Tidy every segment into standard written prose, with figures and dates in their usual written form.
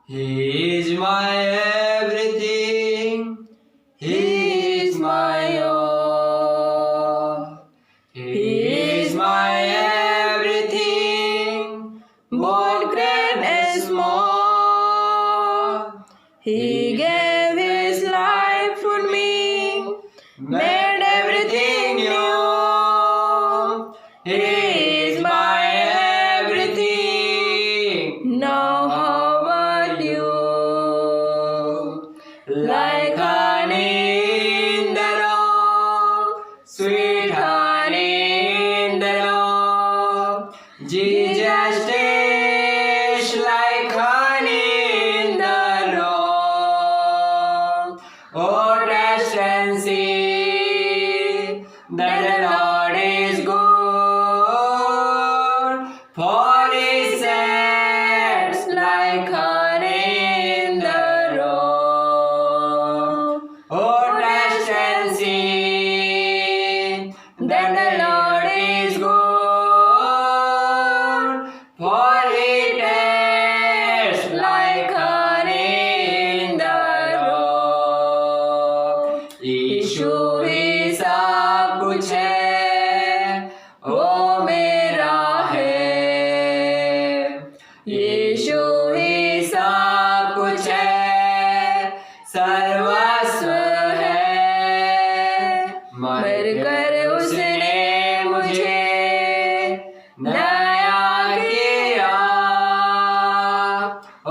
He is my everything. He is my all. He is my everything, both great and small. He gave his life for me, made everything new. He is my everything. Now how about you? Like honey in the rock, sweet honey in the rock. Jesus tastes like honey in the rock. Oh, taste and see that the Lord is good, for He says like honey in the rock. Oh, taste and see that the Lord is good, for He tastes like honey in the rock. यीशु ही सब कुछ है, वो मेरा है। यीशु ही सब कुछ है, सर्वस्व है। मरकर उसने मुझे नया किया। ओ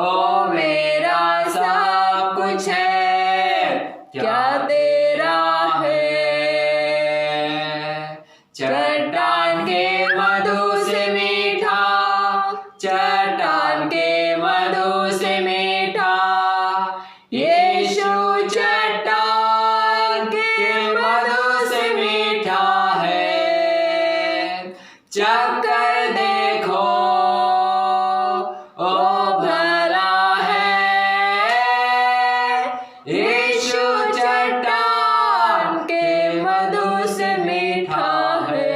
मेरा सब कुछ है, क्या तेरा है? चट्टान के मधु से मीठा, चट्टान के मधु से मीठा, यीशु चट्टान के मधु से मीठा है। चक्कर देखो, ओ भला है। यीशु चट्टान के मधु से मीठा है।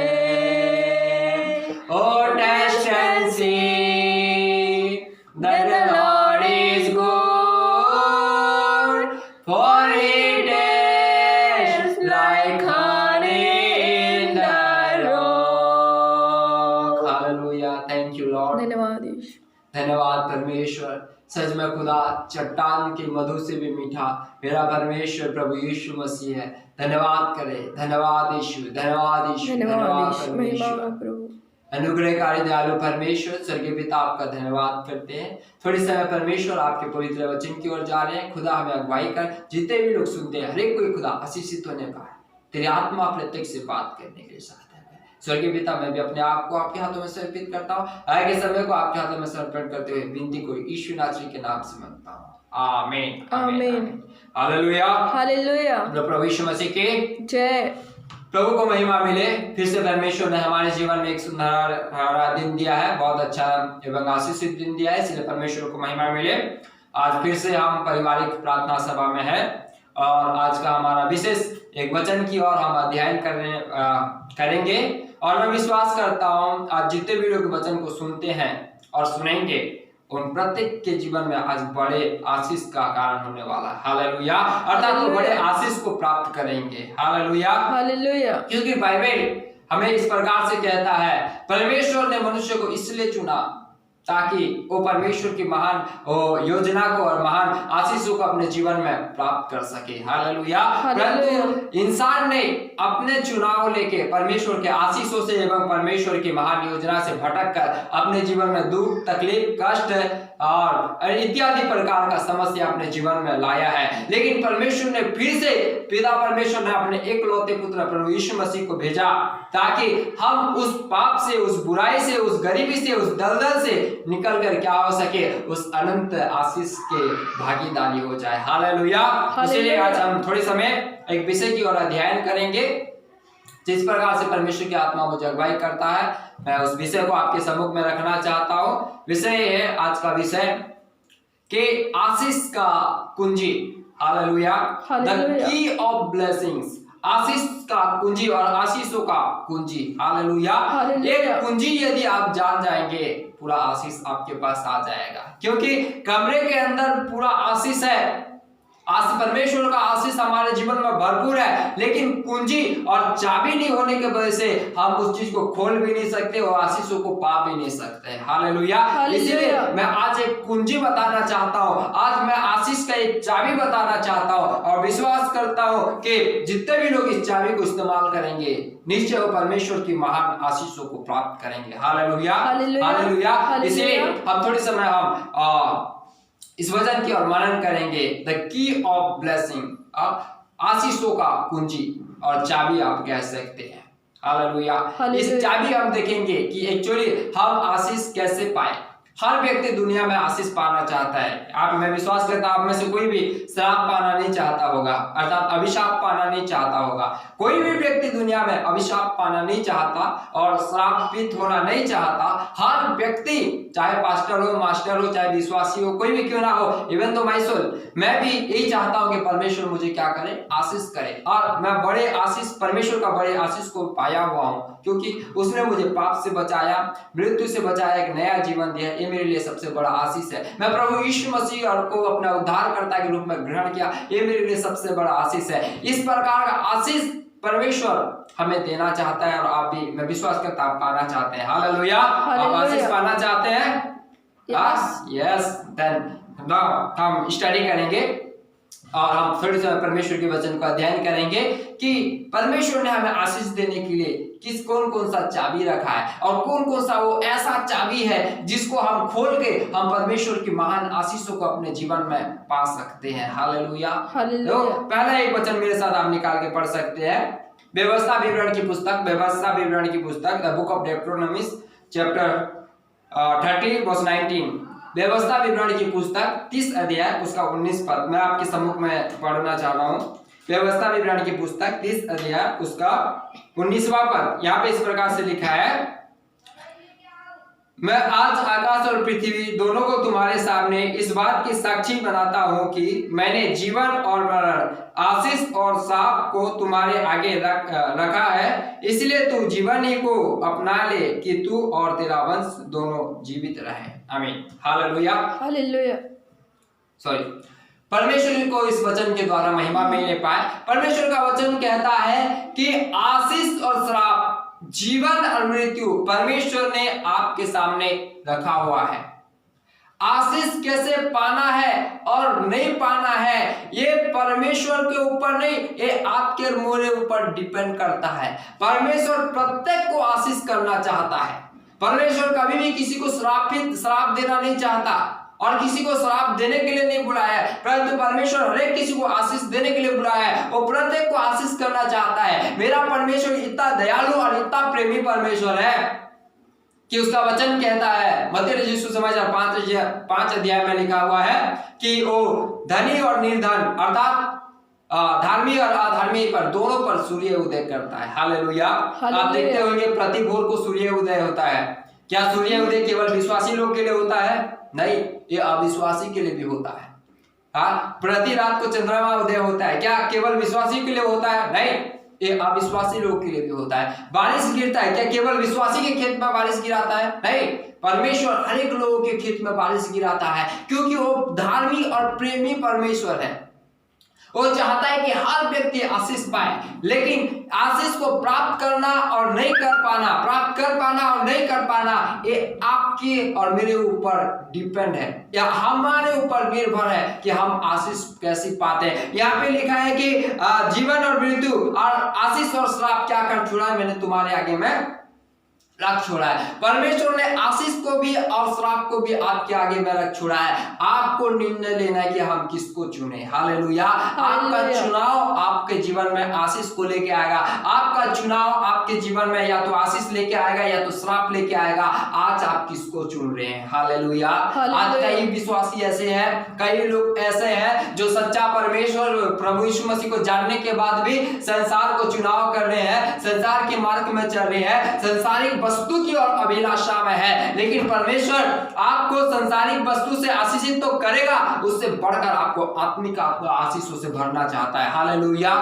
Oh, taste and see that the Lord is good, for He tastes like honey in the rock. Hallelujah. Thank you, Lord. धन्यवाद यीशु। धन्यवाद परमेश्वर। सच में खुदा चट्टान के मधु से भी मीठा मेरा परमेश्वर प्रभु यीशु मसीह है। धन्यवाद करे, धन्यवाद यीशु, धन्यवाद यीशु, धन्यवाद महिमा हो परमेश्वर। प्रभु। अनुग्रहकारी दयालु परमेश्वर स्वर्गीय पिता आपका धन्यवाद करते हैं। थोड़ी समय परमेश्वर आपके पवित्र वचन की ओर जा रहे हैं। खुदा हमें अगुवाई कर, जितने भी लोग सुनते हैं हर एक कोई खुदा आशीषित होने पाए, तेरी आत्मा प्रत्येक से बात करने के लिए साथ है। स्वर्गीय पिता मैं भी अपने आप को आपके हाथों में समर्पित करता हूँ। आगे समय को आपके हाथों में समर्पण करते हुए विनती को यीशु नासरी के नाम से मांगता हूँ, आमीन आमीन। Hallelujah hallelujah. प्रभु यीशु मसीह की जय। प्रभु को महिमा मिले। फिर से परमेश्वर ने हमारे जीवन में एक सुंदर दिन दिया है, बहुत अच्छा एवं आशीषित दिन दिया है, इसलिए परमेश्वर को महिमा मिले। आज फिर से हम पारिवारिक प्रार्थना सभा में है और आज का हमारा विशेष एक वचन की ओर हम अध्ययन करेंगे। और मैं विश्वास करता हूँ आज जितने भी लोग वचन को सुनते हैं और सुनेंगे उन प्रत्येक के जीवन में आज बड़े आशीष का कारण होने वाला है। हालेलुया। अर्थात वो बड़े आशीष को प्राप्त करेंगे। Hallelujah hallelujah. क्योंकि बाइबल हमें इस प्रकार से कहता है, परमेश्वर ने मनुष्य को इसलिए चुना ताकि वो परमेश्वर की महान योजना को और महान आशीषों को अपने जीवन में प्राप्त कर सके। हालेलुया। परंतु इंसान ने अपने चुनाव लेके परमेश्वर के आशीषों से एवं परमेश्वर की महान योजना से भटक कर अपने जीवन में दुख, तकलीफ, कष्ट और इत्यादि प्रकार का समस्या अपने जीवन में लाया है। लेकिन परमेश्वर ने फिर से पिता परमेश्वर ने अपने एकलौते पुत्र प्रभु यीशु मसीह को भेजा ताकि हम उस पाप से, उस बुराई से, उस गरीबी से, उस दलदल से निकल कर क्या हो सके, उस अनंत आशीष के भागीदारी हो जाए। हालेलुया। इसलिए आज हम थोड़े समय एक विषय की ओर अध्ययन करेंगे जिस प्रकार से परमेश्वर की आत्मा मुझे अगुवाई करता है। मैं उस विषय को आपके सम्मुख में रखना चाहता हूँ। विषय है आज का विषय के आशीष का कुंजी। Hallelujah. The key of blessings, आशीष का कुंजी और आशीषों का कुंजी। हालेलुया। एक कुंजी यदि आप जान जाएंगे, पूरा आशीष आपके पास आ जाएगा, क्योंकि कमरे के अंदर पूरा आशीष है। परमेश्वर का आशीष हमारे जीवन में भरपूर है, लेकिन कुंजी और चाबी नहीं होने की वजह से हम उस चीज को खोल भी नहीं सकते और आशीषों को पा भी नहीं सकते। हालेलुया। इसलिए मैं आज एक कुंजी बताना चाहता हूँ, आज मैं आशीष का एक चाबी बताना चाहता हूँ और विश्वास करता हूँ कि जितने भी लोग इस चाबी को इस्तेमाल करेंगे निश्चय वो परमेश्वर की महान आशीषों को प्राप्त करेंगे। Hallelujah, hallelujah. इसलिए हम थोड़ी समय हम इस वचन की और मनन करेंगे, द की ऑफ ब्लेसिंग, आशीषों का कुंजी और चाबी आप कह सकते हैं। हालेलुया। इस चाबी हम देखेंगे कि एक्चुअली हम आशीष कैसे पाए। हर व्यक्ति दुनिया में आशीष पाना चाहता है। मैं विश्वास करता हूं आप में से कोई भी श्राप पाना नहीं चाहता होगा, अर्थात अभिशाप पाना नहीं चाहता होगा। कोई भी व्यक्ति दुनिया में अभिशाप पाना नहीं चाहता और श्रापित होना नहीं चाहता। हर व्यक्ति, चाहे पास्टर हो, मास्टर हो, चाहे विश्वासी हो, कोई भी क्यों ना हो, इवन तो मैं भी यही चाहता हूं कि परमेश्वर मुझे क्या करे, आशीष करे। और मैं बड़े आशीष, परमेश्वर का बड़े आशीष को पाया हुआ हूं, क्योंकि उसने मुझे पाप से बचाया, मृत्यु से बचाया, एक नया जीवन दिया। ये मेरे लिए सबसे बड़ा आशीष है। मैं प्रभु यीशु मसीह और को अपना उद्धारकर्ता के रूप में ग्रहण किया, ये मेरे लिए सबसे बड़ा आशीष है। इस प्रकार का आशीष परमेश्वर हमें देना चाहता है और आप भी, मैं विश्वास करता आप पाना चाहते हैं। हालेलुया। आप आशीष पाना चाहते हैं? यस। देन हम स्टडी करेंगे और हम थोड़ी सी परमेश्वर के वचन का अध्ययन करेंगे कि परमेश्वर ने हमें आशीष देने के लिए कौन कौन सा चाबी रखा है और कौन कौन सा वो ऐसा चाबी है जिसको हम खोल के हम परमेश्वर की महान आशीषों को अपने जीवन में पा सकते हैं। हालेलुया। तो पहला एक वचन मेरे साथ आप निकाल के पढ़ सकते हैं। व्यवस्था विवरण की पुस्तक, व्यवस्था विवरण की पुस्तक, the book of Deuteronomy chapter 30 verse 19। व्यवस्था विवरण की पुस्तक 30 अध्याय उसका 19 पद मैं आपके सम्मुख में पढ़ना चाह रहा हूँ। व्यवस्था विवरण की पुस्तक 30 अध्याय उसका 19वां पद, यहाँ पे इस प्रकार से लिखा है, मैं आज आकाश और पृथ्वी दोनों को तुम्हारे सामने इस बात की साक्षी बनाता हूँ कि मैंने जीवन और मरण, आशीष और शाप को तुम्हारे आगे रखा है। इसलिए तू जीवन ही को अपना ले कि तू और तेरा वंश दोनों जीवित रहे। आमीन। Hallelujah, hallelujah. सॉरी, परमेश्वर को इस वचन के द्वारा महिमा मिलने पाए। परमेश्वर का वचन कहता है कि आशीष और श्राप, जीवन और मृत्यु परमेश्वर ने आपके सामने रखा हुआ है। आशीष कैसे पाना है और नहीं पाना है ये परमेश्वर के ऊपर नहीं, ये आपके और मेरे ऊपर डिपेंड करता है। परमेश्वर प्रत्येक को आशीष करना चाहता है। परमेश्वर कभी भी किसी को श्राप देना नहीं चाहता और किसी को श्राप देने के लिए नहीं बुलाया है, परंतु परमेश्वर हर एक किसी को आशीष देने के लिए बुलाया है। वो प्रत्येक को आशीष करना चाहता है। मेरा परमेश्वर इतना दयालु और इतना प्रेमी परमेश्वर है कि उसका वचन कहता है, मत्ती रचित सुसमाचार 5 अध्याय में लिखा हुआ है कि वो धनी और निर्धन, अर्थात धार्मिक और अधार्मिक पर दोनों पर सूर्य उदय करता है। हालेलुया। आप देखते होंगे प्रति भोर को सूर्य उदय होता है। क्या सूर्य उदय केवल विश्वासी लोग के लिए होता है? नहीं, ये अविश्वासी के लिए भी होता है। हाँ, प्रति रात को चंद्रमा उदय होता है। क्या केवल विश्वासी के लिए होता है? नहीं, ये अविश्वासी लोग के लिए भी होता है। बारिश गिरता है, क्या केवल विश्वासी के खेत में बारिश गिराता है? नहीं, परमेश्वर हर एक लोगों के खेत में बारिश गिराता है, क्योंकि वो धार्मिक और प्रेमी परमेश्वर है। वो चाहता है कि हर व्यक्ति आशीष पाए, लेकिन आशीष को प्राप्त करना और नहीं कर पाना, प्राप्त कर पाना और नहीं कर पाना, ये आपके और मेरे ऊपर डिपेंड है या हमारे ऊपर निर्भर है कि हम आशीष कैसे पाते हैं। यहाँ पे लिखा है कि जीवन और मृत्यु और आशीष और श्राप क्या कर छोड़ा है, मैंने तुम्हारे आगे में रख छोड़ा है। परमेश्वर ने आशीष को भी और श्राप को भी आपके आगे में रख छोड़ा है। आपको निर्णय लेना है कि हम किसको चुने। हालेलुया। आपका चुनाव आपके जीवन में आशीष को लेके आएगा। आपका चुनाव आपके जीवन में या तो आशीष लेके आएगा या तो श्राप लेके आएगा। आज आप किसको चुन रहे हैं? हालेलुया। आज कई विश्वासी ऐसे हैं, कई लोग ऐसे हैं जो सच्चा परमेश्वर प्रभु यीशु मसीह को जानने के बाद भी संसार को चुनाव कर रहे हैं, संसार के मार्ग में चल रहे हैं, संसारिक वस्तु की और अभिलाषा में है, लेकिन परमेश्वर आपको संसारिक वस्तु से आशीषित तो करेगा, उससे बढ़कर आपको आत्मिक आशीषों से भरना चाहता है। हालेलुया।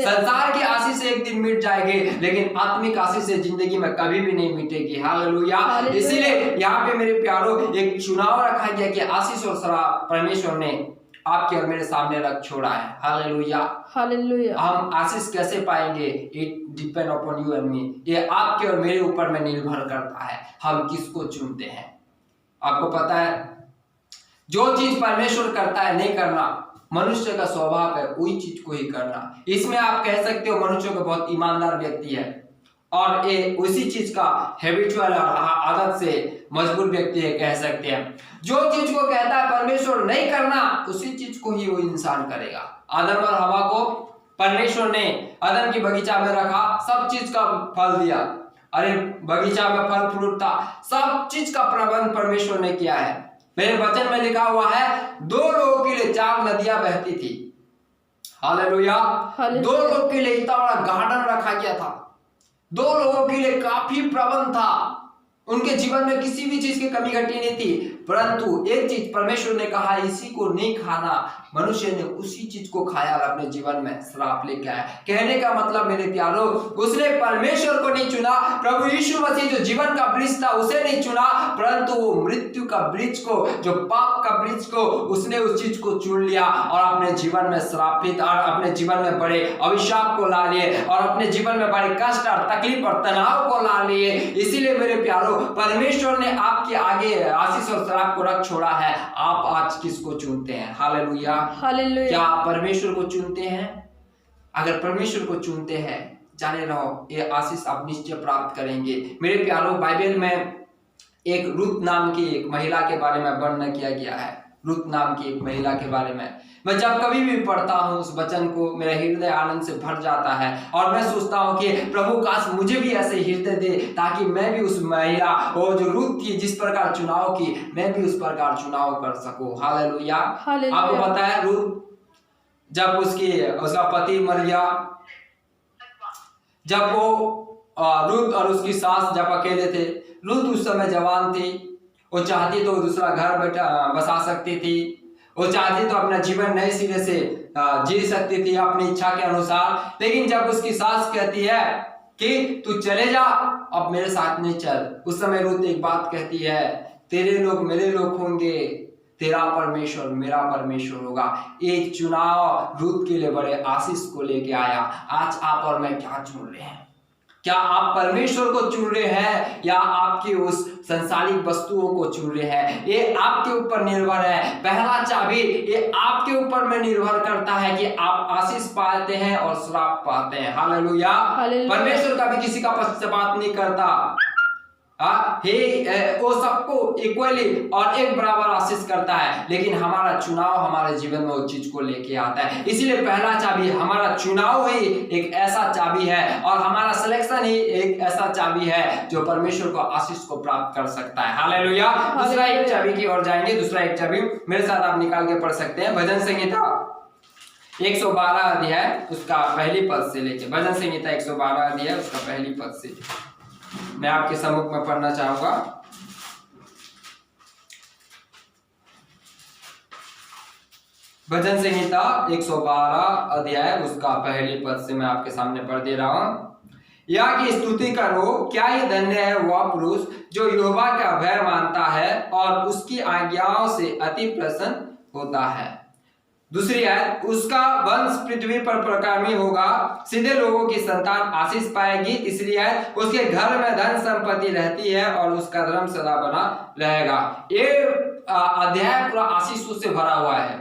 संसार की आशीष से एक दिन मिट जाएगी, लेकिन आत्मिक आशीष से जिंदगी में कभी भी नहीं मिटेगी। हालेलुया। इसीलिए यहाँ पे मेरे प्यारों एक चुनाव रखा गया कि आशीष और श्राप परमेश्वर ने आपके और मेरे सामने रख छोड़ा है। हालेलुया। हालेलुया। हम आशीष कैसे पाएंगे? It depend upon you and me. ये आपके और मेरे ऊपर में निर्भर करता है, हम किसको चुनते हैं। आपको पता है, जो चीज परमेश्वर करता है नहीं करना मनुष्य का स्वभाव है, वही चीज को ही करना। इसमें आप कह सकते हो मनुष्य को बहुत ईमानदार व्यक्ति है और ये उसी चीज का हैबिचुअल आदत से मजबूर व्यक्ति है, कह सकते हैं। जो चीज को कहता है परमेश्वर नहीं करना, उसी चीज को ही वो इंसान करेगा। आदम और हवा को परमेश्वर ने आदम की बगीचा में रखा, सब चीज का फल दिया। अरे बगीचा में फल फ्रूट था, सब चीज का प्रबंध परमेश्वर ने किया है। मेरे वचन में लिखा हुआ है 2 लोगों के लिए 4 नदियां बहती थी। हालेलुया। 2 लोगों के लिए इतना बड़ा गार्डन रखा गया था, 2 लोगों के लिए काफी प्रबंध था, उनके जीवन में किसी भी चीज की कमी घटी नहीं थी। परंतु एक चीज परमेश्वर ने कहा, इसी को नहीं खाना। मनुष्य ने उसी चीज को खाया और अपने जीवन में श्राप लेके आया। कहने का मतलब मेरे प्यारों, उसने परमेश्वर को नहीं चुना, प्रभु यीशु मसीह जो जीवन का वृक्ष था उसे नहीं चुना, परंतु वो मृत्यु का वृक्ष को, जो पाप का वृक्ष को, उसने उस चीज को चुन लिया और अपने जीवन में श्रापित और अपने जीवन में बड़े अभिशाप को ला लिए और अपने जीवन में बड़े कष्ट और तकलीफ और तनाव को ला लिए। इसीलिए मेरे प्यारों, परमेश्वर ने आपके आगे आशीष और श्राप को रख छोड़ा है। आप आज किसको चुनते हैं? हालेलुया। हालेलुया। क्या आप परमेश्वर को चुनते हैं? अगर परमेश्वर को चुनते हैं, जाने रहो ये आशीष आप निश्चय प्राप्त करेंगे। मेरे प्यारों, बाइबल में एक रूत नाम की एक महिला के बारे में वर्णन किया गया है। रूत नाम की एक महिला के बारे में मैं जब कभी भी पढ़ता हूँ उस वचन को, मेरा हृदय आनंद से भर जाता है और मैं सोचता हूँ कि प्रभु काश मुझे भी ऐसे हृदय दे, ताकि मैं भी उस महिला, वो जो रूत थी जिस प्रकार चुनाव की, मैं भी उस प्रकार चुनाव कर सकूं। हालेलुया। आपको पता है रूत, जब उसका पति मर गया, जब वो रूत और उसकी सास जब अकेले थे, रूत उस समय जवान थी, वो चाहती तो दूसरा घर बसा सकती थी, वो चाहती तो अपना जीवन नए सिरे से जी सकती थी अपनी इच्छा के अनुसार। लेकिन जब उसकी सास कहती है कि तू चले जा, अब मेरे साथ नहीं चल, उस समय रूत एक बात कहती है, तेरे लोग मेरे लोग होंगे, तेरा परमेश्वर मेरा परमेश्वर होगा। एक चुनाव रूत के लिए बड़े आशीष को लेके आया। आज आप और मैं क्या चुन रहे हैं? क्या आप परमेश्वर को चुन रहे हैं या आपकी उस संसारिक वस्तुओं को चुन रहे हैं? ये आपके ऊपर निर्भर है। पहला चाबी ये आपके ऊपर में निर्भर करता है कि आप आशीष पाते हैं और श्राप पाते हैं। हालेलुया। परमेश्वर कभी किसी का पक्षपात नहीं करता। वो सबको इक्वली और एक बराबर आशीष करता है, लेकिन हमारा चुनाव हमारे जीवन में उस चीज को लेके आता है। इसीलिए पहला चाबी, हमारा चुनाव ही एक ऐसा चाबी है और हमारा सिलेक्शन ही एक ऐसा चाबी है जो परमेश्वर को आशीष को प्राप्त कर सकता है। हालेलुया। दूसरा एक चाबी की ओर जाएंगे। दूसरा एक चाबी मेरे साथ आप निकाल के पढ़ सकते हैं। भजन संहिता 112 अध्याय उसका पहली पद से लेके, भजन संहिता 112 अध्याय उसका पहली पद से मैं आपके सम्मुख में पढ़ना चाहूंगा। भजन संहिता 112 अध्याय उसका पहली पद से मैं आपके सामने पढ़ दे रहा हूं। या की स्तुति करो, क्या ये धन्य है वह पुरुष जो यहोवा का भय मानता है और उसकी आज्ञाओं से अति प्रसन्न होता है। दूसरी आयत, उसका वंश पृथ्वी पर प्रकामी होगा, सीधे लोगों की संतान आशीष पाएगी। तीसरी आयत, उसके घर में धन संपत्ति रहती है और उसका धर्म सदा बना रहेगा। ये अध्याय पूरा आशीषों से भरा हुआ है।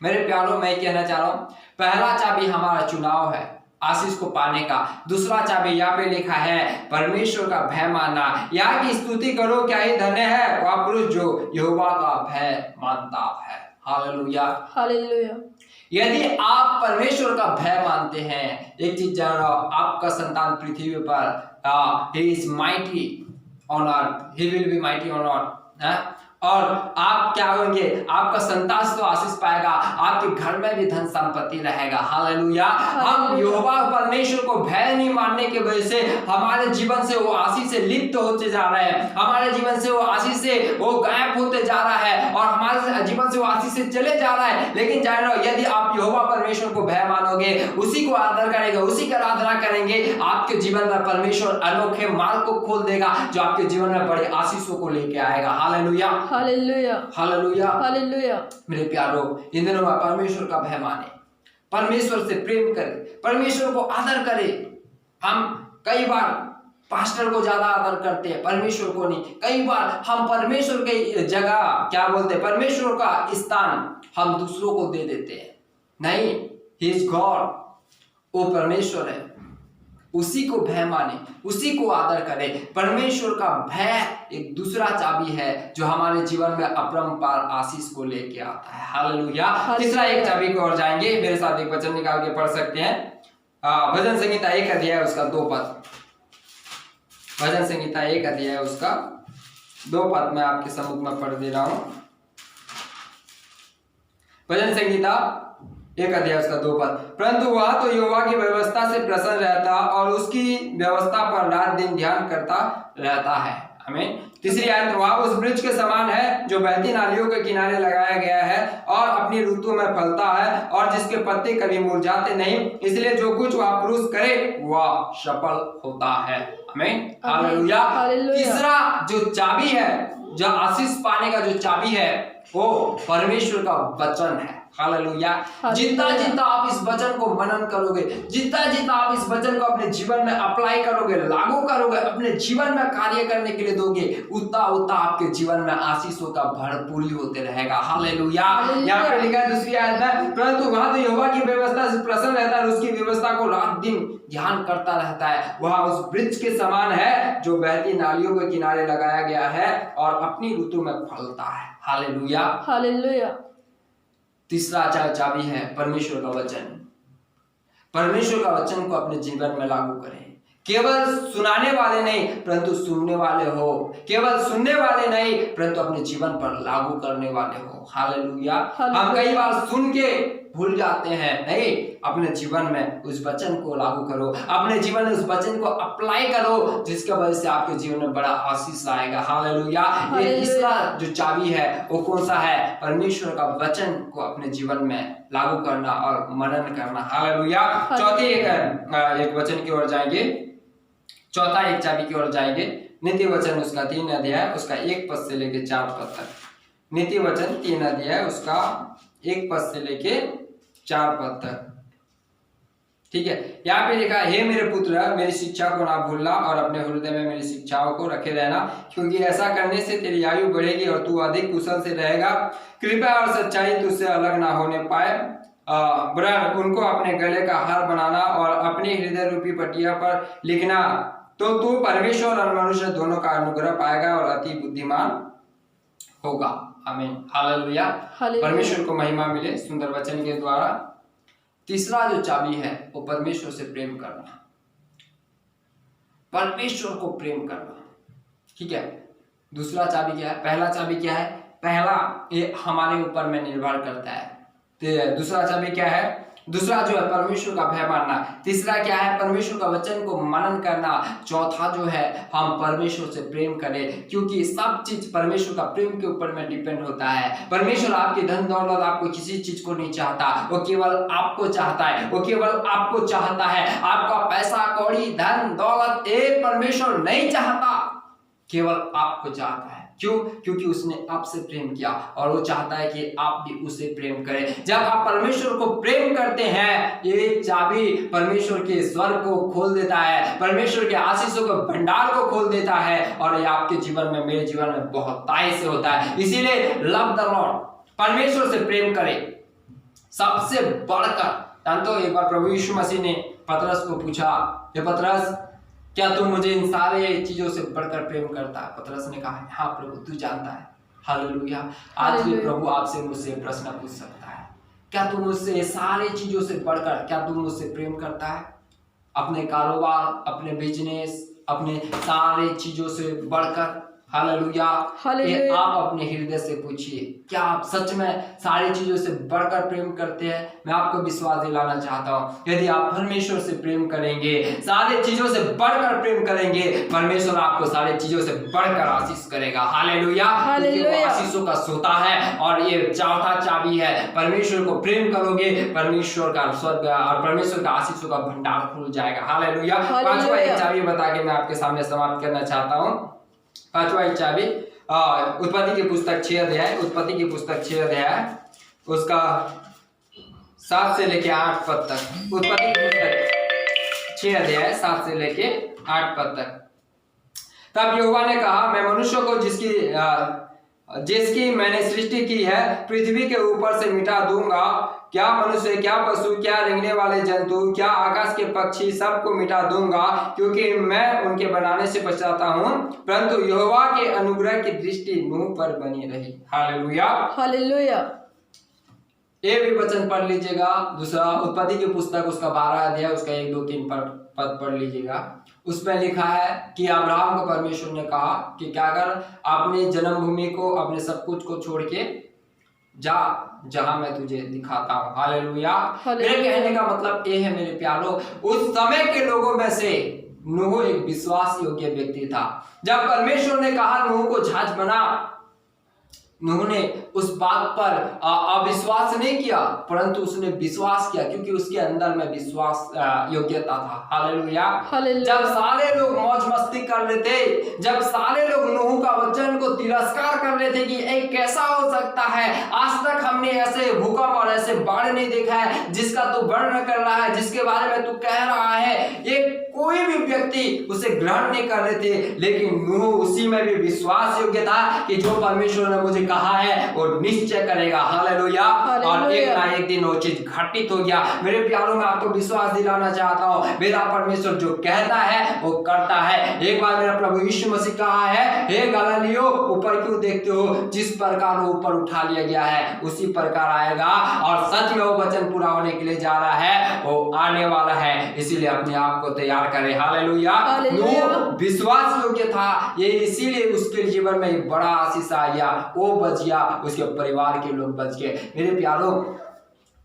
मेरे प्यारों, मैं कहना चाह रहा हूं, पहला चाबी हमारा चुनाव है आशीष को पाने का। दूसरा चाबी यहाँ पे लिखा है परमेश्वर का भय मानना। यहाँ की स्तुति करो, क्या ही धन्य है वह पुरुष जो यहोवा का भय मानता है। हालेलुया। हालेलुया। यदि आप परमेश्वर का भय मानते हैं, एक चीज जान रहा हो, आपका संतान पृथ्वी पर he is mighty on earth, he will be mighty on earth, और आप क्या होंगे, आपका संतान तो आशीष पाएगा, आपके घर में भी धन संपत्ति रहेगा। हालेलुया। हम यहोवा परमेश्वर को भय नहीं मानने की वजह से हमारे जीवन से वो आशीष से लिप्त होते जा रहे हैं, हमारे जीवन से वो आशीष से वो गायब होते जा रहा है और हमारे जीवन से वो आशीष से चले जा रहा है। लेकिन जान लो, यदि आप यहोवा परमेश्वर को भय मानोगे, उसी को आदर करेंगे, उसी की आराधना करेंगे, आपके जीवन में परमेश्वर अनोखे मार्ग को खोल देगा जो आपके जीवन में बड़े आशीषों को लेके आएगा। Hallelujah, hallelujah, hallelujah, hallelujah. मेरे प्यारों, इन दिनों में परमेश्वर का भय माने, परमेश्वर से प्रेम करें, परमेश्वर को आदर करें। हम कई बार पास्टर को ज्यादा आदर करते हैं, परमेश्वर को नहीं। कई बार हम परमेश्वर की जगह क्या बोलते हैं, परमेश्वर का स्थान हम दूसरों को दे देते हैं। नहीं, ही इज गॉड, वो परमेश्वर है, उसी को भय माने, उसी को आदर करें। परमेश्वर का भय एक दूसरा चाबी है जो हमारे जीवन में अपरंपार आशीष को लेके आता है। हालेलुया। तीसरा एक चाबी को और जाएंगे, मेरे साथ एक वचन निकाल के पढ़ सकते हैं। भजन संहिता 1 अध्याय उसका 2 पद। भजन संहिता 1 अध्याय उसका 2 पद मैं आपके सम्मुख में पढ़ दे रहा हूं। भजन संहिता 1 अध्याय उसका 2 पद। परंतु वह तो यहोवा की व्यवस्था से प्रसन्न रहता और उसकी व्यवस्था पर रात दिन ध्यान करता रहता है। आमीन। तीसरी आयत, वह उस वृक्ष के समान है जो बहती नालियों के किनारे लगाया गया है और अपनी ऋतु में फलता है और जिसके पत्ते कभी मुरझाते नहीं, इसलिए जो कुछ वह पुरुष करे वह सफल होता है। आमीन, हालेलुया। तीसरा जो चाबी है, जो आशीष पाने का जो चाबी है, वो परमेश्वर का वचन है। हालेलुया। जितना जितना आप इस वचन को मनन करोगे, जितना जितना आप इस वचन को अपने जीवन में अप्लाई करोगे, लागू करोगे, अपने जीवन में कार्य करने के लिए दोगे, उतना उतना आपके जीवन में आशीषों का भरपूरी होते रहेगा। हालेलुया। यहाँ पे लिखा है दूसरी आयत में, परंतु वहां तो यहोवा की व्यवस्था से प्रसन्न रहता है और उसकी व्यवस्था को रात दिन ध्यान करता रहता है। वह उस वृक्ष के समान है जो बहती नालियों के किनारे लगाया गया है और अपनी ऋतु में फलता है। Hallelujah, hallelujah. तीसरा चाबी है परमेश्वर का वचन। परमेश्वर का वचन को अपने जीवन में लागू करें। केवल सुनाने वाले नहीं परंतु सुनने वाले हो, केवल सुनने वाले नहीं परंतु अपने जीवन पर लागू करने वाले हो। हालेलुया। हम कई बार सुन के भूल जाते हैं, नहीं, अपने जीवन में उस वचन को लागू करो, अपने जीवन में उस वचन को अप्लाई करो, जिसके वजह से आपके जीवन में बड़ा आशीष आएगा। हालेलुया। ये तीसरा जो चाबी है वो कौन सा है? परमेश्वर का वचन को अपने जीवन में लागू करना और मनन करना। हालेलुया। चौथे एक वचन की ओर जाएंगे, चौथा एक चाबी की ओर जाएंगे। नीति वचन उसका 3 अध्याय उसका 1 पद से लेके 4 पद तक। नीति वचन 3 अध्याय उसका 1 पद से लेके 4 पद तक। ठीक है, यहाँ पे लिखा, हे मेरे पुत्र, मेरी शिक्षा को ना भूलना और अपने हृदय में मेरी शिक्षाओं को रखे रहना, क्योंकि ऐसा करने से तेरी आयु बढ़ेगी और तू अधिक कुशल से रहेगा। कृपा और सच्चाई तुझसे अलग ना होने पाए। वरन उनको अपने गले का हार बनाना और अपने हृदय रूपी पटिया पर लिखना, तो तू परमेश्वर और मनुष्य दोनों का अनुग्रह पाएगा और अति बुद्धिमान होगा। आमीन, हालेलुया। परमेश्वर को महिमा मिले सुंदर वचन के द्वारा। तीसरा जो चाबी है वो परमेश्वर से प्रेम करना, परमेश्वर को प्रेम करना। ठीक है, दूसरा चाबी क्या है? पहला चाबी क्या है? पहला ये हमारे ऊपर में निर्भर करता है। तो दूसरा चाबी क्या है? दूसरा जो है परमेश्वर का भय मानना। तीसरा क्या है? परमेश्वर का वचन को मनन करना। चौथा जो है हम परमेश्वर से प्रेम करें, क्योंकि सब चीज परमेश्वर का प्रेम के ऊपर में डिपेंड होता है। परमेश्वर आपकी धन दौलत, आपको किसी चीज को नहीं चाहता, वो केवल आपको चाहता है, वो केवल आपको चाहता है। आपका पैसा कौड़ी धन दौलत ये परमेश्वर नहीं चाहता, केवल आपको चाहता है। क्यों? क्योंकि उसने आपसे प्रेम किया और वो चाहता है कि आप भी उसे प्रेम करें। जब आप परमेश्वर को प्रेम करते हैं, ये चाबी परमेश्वर के स्वर्ग को खोल देता है, परमेश्वर के आशीषों के भंडार को खोल देता है और ये आपके जीवन में, मेरे जीवन में बहुतायत से होता है। इसीलिए लव द लॉर्ड, परमेश्वर से प्रेम करें सबसे बढ़कर। तो एक बार प्रभु यीशु मसीह ने पतरस को पूछा, हे पतरस, क्या तुम मुझे इन सारे चीजों से बढ़कर प्रेम करता है? पतरस ने कहा, हाँ प्रभु, तू जानता है। हालेलुया। आज भी प्रभु आपसे मुझसे प्रश्न पूछ सकता है, क्या तुम मुझसे सारे चीजों से बढ़कर, क्या तुम मुझसे प्रेम करता है? अपने कारोबार, अपने बिजनेस, अपने सारे चीजों से बढ़कर। हालेलुया। हालेलुया। आप अपने हृदय से पूछिए, क्या आप सच में सारी चीजों से बढ़कर प्रेम करते हैं? मैं आपको विश्वास दिलाना चाहता हूँ, यदि आप परमेश्वर से प्रेम करेंगे, सारी चीजों से बढ़कर प्रेम करेंगे, परमेश्वर आपको सारी चीजों से बढ़कर आशीष करेगा। हालेलुया। क्योंकि वो आशीषों का सोता है और ये चौथा चाबी है। परमेश्वर को प्रेम करोगे, परमेश्वर का स्वर्ग और परमेश्वर का आशीषों का भंडार खुल जाएगा। हालेलुया। पांचवा एक चाबी बता के मैं आपके सामने समाप्त करना चाहता हूँ। पांचवा एक चाबी उत्पत्ति की पुस्तक 6 अध्याय, उत्पत्ति की पुस्तक 6 अध्याय उसका 7 से लेके 8 पद तक। उत्पत्ति की पुस्तक 6 अध्याय 7 से लेके 8 पद तक। तब यहोवा ने कहा, मैं मनुष्य को जिसकी मैंने सृष्टि की है पृथ्वी के ऊपर से मिटा दूंगा। क्या मनुष्य, क्या पशु, क्या रेंगने वाले जंतु, क्या आकाश के पक्षी, सबको मिटा दूंगा, क्योंकि मैं उनके बनाने से पछताता हूँ। परंतु यहोवा के अनुग्रह की दृष्टि नूह पर बनी रही। हालेलुया। हालेलुया। ये भी वचन पढ़ लीजिएगा। दूसरा उत्पत्ति की पुस्तक उसका 12 अध्याय उसका 1, 2, 3 पद पढ़ लीजिएगा। उसमें लिखा है कि अब्राहम को परमेश्वर ने कहा कि क्या कर, अपने जन्मभूमि को, अपने सब कुछ को छोड़ के जा जहां मैं तुझे दिखाता हूँ। हालेलुया। मेरे कहने का मतलब ये है मेरे प्यारों, उस समय के लोगों में से नूह एक विश्वास योग्य व्यक्ति था। जब परमेश्वर ने कहा नूह को जहाज बना, नूह ने उस बात पर अविश्वास नहीं किया, परंतु उसने विश्वास किया, क्योंकि उसके अंदर में विश्वास योग्यता था। हालेलुया। जब सारे लोग मौज मस्ती कर रहे थे, जब सारे लोग नूह का वचन को तिरस्कार कर रहे थे कि एक कैसा हो सकता है, आज तक हमने ऐसे भूकंप और ऐसे बाढ़ नहीं देखा है जिसका तू वर्णन कर रहा है, जिसके बारे में तू कह रहा है, एक कोई भी व्यक्ति उसे ग्रहण नहीं कर रहे थे। लेकिन नूह उसी में भी विश्वास योग्य था कि जो परमेश्वर ने मुझे कहा है वो निश्चय करेगा। हालेलुया। और एक ना एक दिन वो चीज घटित हो गया। मेरे प्यारों में आपको विश्वास दिलाना चाहता हूँ, मेरा परमेश्वर जो कहता है वो करता है। एक बार मेरा प्रभु यीशु मसीह कहा है, हे गलीलियो ऊपर क्यों देखते हो, जिस प्रकार वो ऊपर उठा लिया गया है उसी प्रकार आएगा। और सच में वो वचन पूरा होने के लिए जा रहा है, वो आने वाला है, इसीलिए अपने आप को तैयार करे। हालेलुया। नूह विश्वास योग्य था, ये इसीलिए उसके जीवन में एक बड़ा आशीष आया, वो बच गया, उसके परिवार के लोग बच गए। मेरे प्यारों,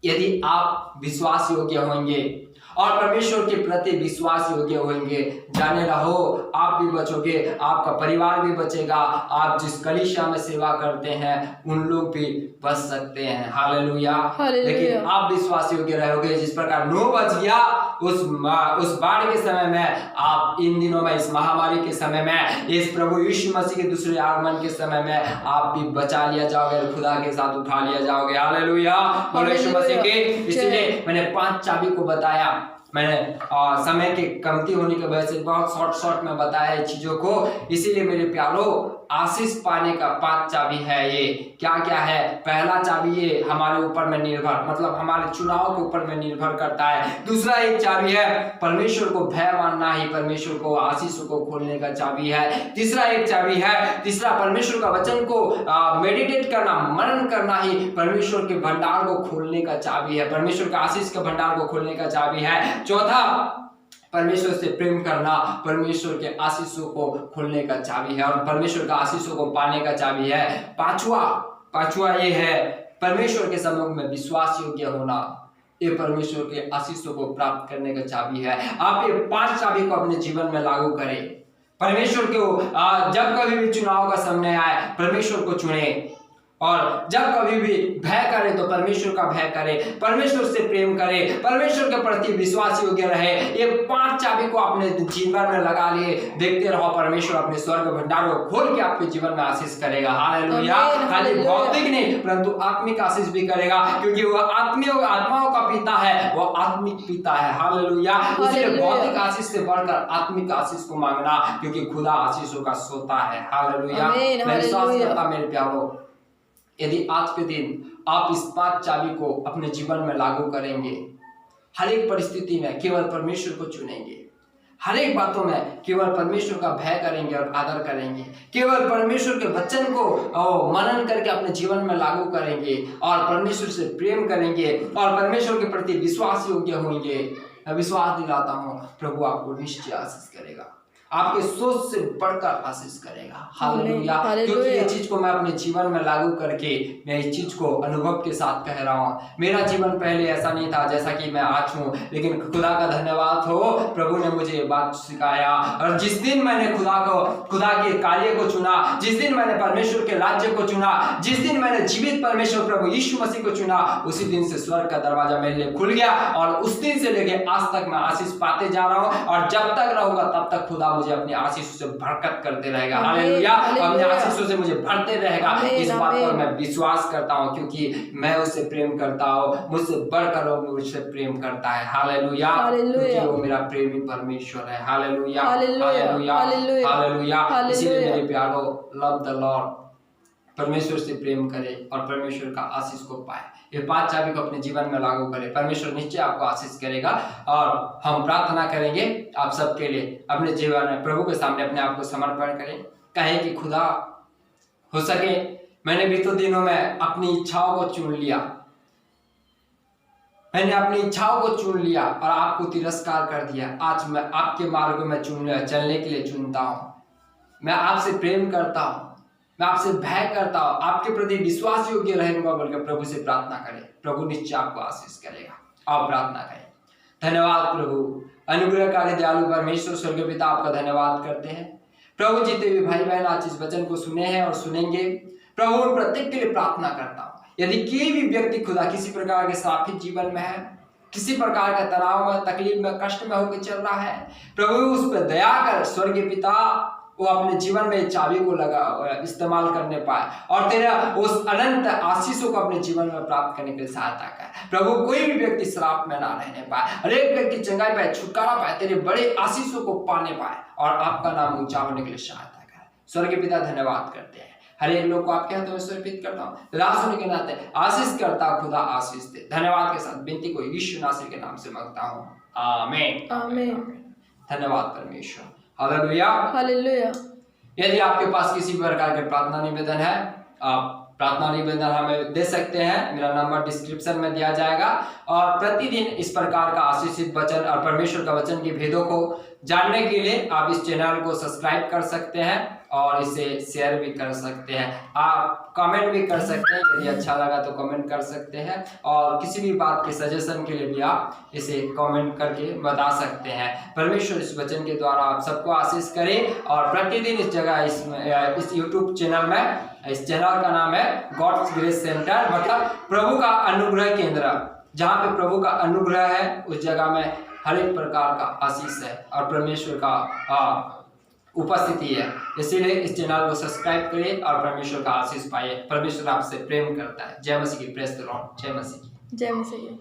यदि आप विश्वास योग्य होंगे और परमेश्वर के प्रति विश्वास योग्य होंगे, जाने रहो आप भी बचोगे, आपका परिवार भी बचेगा, आप जिस कलीसिया में सेवा करते हैं उन लोग भी बच सकते हैं। हालेलुया। लेकिन आप विश्वास योग्य रहोगे, जिस प्रकार नूह बच गया उस बाढ़ के समय में, आप इन दिनों में, इस महामारी के समय में, इस प्रभु यीशु मसीह के दूसरे आगमन के समय में आप भी बचा लिया जाओगे, खुदा के साथ उठा लिया जाओगे। हालेलुया। यीशु मसीह के, इसलिए मैंने 5 चाबी को बताया। मैंने समय के कमती होने की वजह से बहुत शॉर्ट में बताया चीजों को। इसीलिए मेरे प्यारों, आशीष पाने का 5 चाबी है। ये क्या क्या है? पहला चाबी ये हमारे ऊपर में निर्भर, मतलब हमारे चुनाव के ऊपर में निर्भर करता है। दूसरा एक चाबी है परमेश्वर को भय मानना ही परमेश्वर को आशीषों को खोलने का चाबी है। तीसरा एक चाबी है, तीसरा परमेश्वर का वचन को मेडिटेट करना, मनन करना ही परमेश्वर के भंडार को खोलने का चाबी है, परमेश्वर का आशीष के भंडार को खोलने का चाबी है। चौथा, परमेश्वर से प्रेम करना परमेश्वर के आशीषों को खोलने का चाबी है और परमेश्वर का आशीषों को पाने का चाबी है। पांचवा ये है परमेश्वर के सम्मुख में विश्वास योग्य होना, ये परमेश्वर के आशीषों को प्राप्त करने का चाबी है। आप ये 5 चाबी को अपने जीवन में लागू करें। परमेश्वर को जब कभी भी चुनाव का समय आए, परमेश्वर को चुने, और जब कभी भी भय करे तो परमेश्वर का भय करे, परमेश्वर से प्रेम करे, परमेश्वर के प्रति विश्वास योग्य रहे। ये 5 चाबी को अपने जीवन में लगा लिए, देखते रहो, परमेश्वर अपने स्वर्ग भंडार को खोल के आपके जीवन में आशीष करेगा। हालेलुया। खाली भौतिक नहीं परंतु आत्मिक आशीष भी करेगा, क्योंकि वो आत्माओं का पिता है, वो आत्मिक पिता है। हालेलुया। इसलिए भौतिक आशीष से बढ़कर आत्मिक आशीष को मांगना, क्योंकि खुदा आशीषों का सोता है। हालेलुया। मैं विश्वास करता मेरे प्यारों, यदि आज के दिन आप इस 5 चाबी को अपने जीवन में लागू करेंगे, हर एक परिस्थिति में केवल परमेश्वर को चुनेंगे, हर एक बातों में केवल परमेश्वर का भय करेंगे और आदर करेंगे, केवल परमेश्वर के वचन को मनन करके अपने जीवन में लागू करेंगे और परमेश्वर से प्रेम करेंगे और परमेश्वर के प्रति विश्वास योग्य होंगे, मैं विश्वास दिलाता हूँ प्रभु आपको निश्चय आशीष करेगा। आपके सोच से बढ़कर आशीष करेगा। हालेलुया। क्योंकि ये चीज को मैं अपने जीवन में लागू करके मैं इस चीज को अनुभव के साथ कह रहा हूँ। मेरा जीवन पहले ऐसा नहीं था जैसा कि मैं आज हूँ, लेकिन खुदा का धन्यवाद हो, प्रभु ने मुझे ये बात सिखाया। और जिस दिन मैंने खुदा के कार्य को चुना, जिस दिन मैंने परमेश्वर के राज्य को चुना, जिस दिन मैंने जीवित परमेश्वर प्रभु यीशु मसीह को चुना, उसी दिन से स्वर्ग का दरवाजा मेरे लिए खुल गया। और उस दिन से लेके आज तक मैं आशीष पाते जा रहा हूँ, और जब तक रहूंगा तब तक खुदा मुझे अपनी आशीषों से बरकत करते रहेगा। हालेलुया। अपने आशीषों से मुझे भरते रहेगा। इस बात पर मैं विश्वास करता हूँ, क्योंकि मैं उससे प्रेम करता हूँ, मुझसे बढ़कर वो मुझसे प्रेम करता है। हालेलुया। क्योंकि वो मेरा प्रेमी परमेश्वर है। Hallelujah, hallelujah, hallelujah. इसीलिए मेरे प्यारो, लव द लॉर्ड, परमेश्वर से प्रेम करें और परमेश्वर का आशीष को पाए। ये 5 चाबी को अपने जीवन में लागू करें, परमेश्वर निश्चय आपको आशीष करेगा। और हम प्रार्थना करेंगे आप सबके लिए, अपने जीवन में प्रभु के सामने अपने आप को समर्पण करें। कहें कि खुदा, हो सके मैंने बीते दिनों में अपनी इच्छाओं को चुन लिया, मैंने अपनी इच्छाओं को चुन लिया और आपको तिरस्कार कर दिया। आज मैं आपके मार्ग में चलने के लिए चुनता हूँ। मैं आपसे प्रेम करता हूँ, मैं आपसे भय करता हूँ, आपके प्रति विश्वास योग्य रहूंगा बोलकर प्रभु से प्रार्थना करें। प्रभु निश्चय आपको आशीष करेगा। आप प्रार्थना करें। धन्यवाद प्रभु, अनुग्रहकारी दयालु परमेश्वर स्वर्गीय पिता, आपका धन्यवाद करते हैं प्रभु। जितने भी भाई बहन आज इस वचन को सुने हैं और सुनेंगे, प्रभु उन प्रत्येक के लिए प्रार्थना करता हूँ। यदि कोई भी व्यक्ति खुदा किसी प्रकार के श्रापित जीवन में है, किसी प्रकार का तनाव में, तकलीफ में, कष्ट में होकर चल रहा है, प्रभु उस पर दया कर स्वर्गीय पिता, वो अपने जीवन में चाबी को इस्तेमाल करने पाए और तेरा उस अनंत आशीषों को अपने जीवन में प्राप्त करने के लिए सहायता कर। प्रभु कोई भी व्यक्ति श्राप में ना रहने पाए, हर एक व्यक्ति चंगाई पाए, छुटकारा पाए, तेरे बड़े आशीषों को पाने पाए और आपका नाम ऊंचा होने के लिए सहायता कर। स्वर्गीय पिता धन्यवाद करते हैं, हर एक लोग को आपके हाथों में समर्पित करता हूँ। दास होने के नाते आशीष करता, खुदा आशीष दे। धन्यवाद के साथ विनती को यीशु नासरी के नाम से मांगता हूँ, आमीन, आमीन। धन्यवाद परमेश्वर। Hallelujah, hallelujah. यदि आपके पास किसी प्रकार के प्रार्थना निवेदन है, आप प्रार्थना निवेदन हमें दे सकते हैं। मेरा नंबर डिस्क्रिप्शन में दिया जाएगा। और प्रतिदिन इस प्रकार का आशीषित वचन और परमेश्वर का वचन के भेदों को जानने के लिए आप इस चैनल को सब्सक्राइब कर सकते हैं और इसे शेयर भी कर सकते हैं। आप कमेंट भी कर सकते हैं, यदि अच्छा लगा तो कमेंट कर सकते हैं। और किसी भी बात के सजेशन के लिए भी आप इसे कमेंट करके बता सकते हैं। परमेश्वर इस वचन के द्वारा आप सबको आशीष करे। और प्रतिदिन इस जगह इस यूट्यूब चैनल में, इस चैनल का नाम है गॉड्स ग्रेस सेंटर, मतलब प्रभु का अनुग्रह केंद्र। जहाँ पे प्रभु का अनुग्रह है उस जगह में हर एक प्रकार का आशीष है और परमेश्वर का उपस्थिति है। इसीलिए इस चैनल को सब्सक्राइब करिए और परमेश्वर का आशीष पाइए। परमेश्वर आपसे प्रेम करता है। जय मसीह की, प्रेज द लॉर्ड। जय मसीह की, जय मसीह की।